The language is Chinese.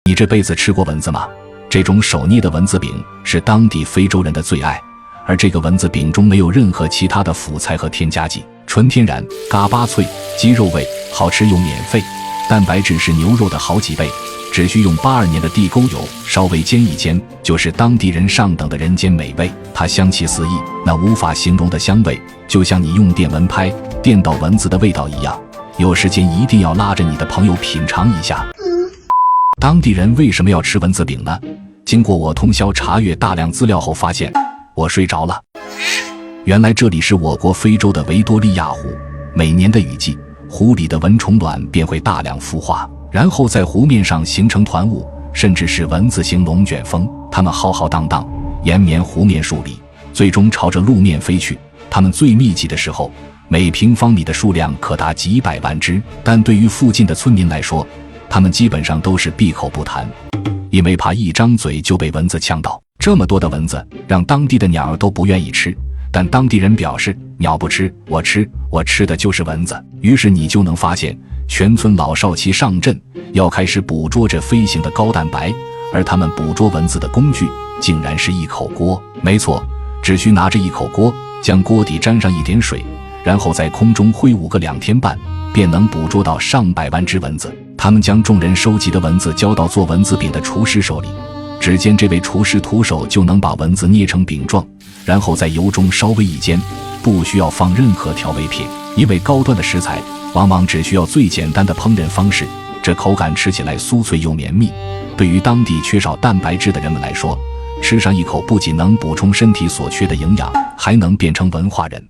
你这辈子吃过蚊子吗？这种手捏的蚊子饼是当地非洲人的最爱，而这个蚊子饼中没有任何其他的辅材和添加剂，纯天然，嘎巴脆，鸡肉味，好吃又免费，蛋白质是牛肉的好几倍，只需用82年的地沟油稍微煎一煎，就是当地人上等的人间美味。它香气四溢，那无法形容的香味，就像你用电蚊拍电到蚊子的味道一样。有时间一定要拉着你的朋友品尝一下。当地人为什么要吃蚊子饼呢？经过我通宵查阅大量资料后发现，我睡着了。原来这里是我国非洲的维多利亚湖，每年的雨季，湖里的蚊虫卵便会大量孵化，然后在湖面上形成团雾，甚至是蚊子形龙卷风。它们浩浩荡荡延绵湖面数里，最终朝着路面飞去。它们最密集的时候，每平方米的数量可达几百万只，但对于附近的村民来说，他们基本上都是闭口不谈，因为怕一张嘴就被蚊子呛到。这么多的蚊子让当地的鸟都不愿意吃，但当地人表示，鸟不吃，我吃，我吃的就是蚊子。于是你就能发现，全村老少齐上阵，要开始捕捉这飞行的高蛋白，而他们捕捉蚊子的工具竟然是一口锅。没错，只需拿着一口锅，将锅底沾上一点水，然后在空中挥舞个2天半，便能捕捉到上百万只蚊子。他们将众人收集的蚊子交到做蚊子饼的厨师手里，只见这位厨师徒手就能把蚊子捏成饼状，然后在油中稍微一煎，不需要放任何调味品。因为高端的食材往往只需要最简单的烹饪方式，这口感吃起来酥脆又绵密。对于当地缺少蛋白质的人们来说，吃上一口不仅能补充身体所缺的营养，还能变成文化人。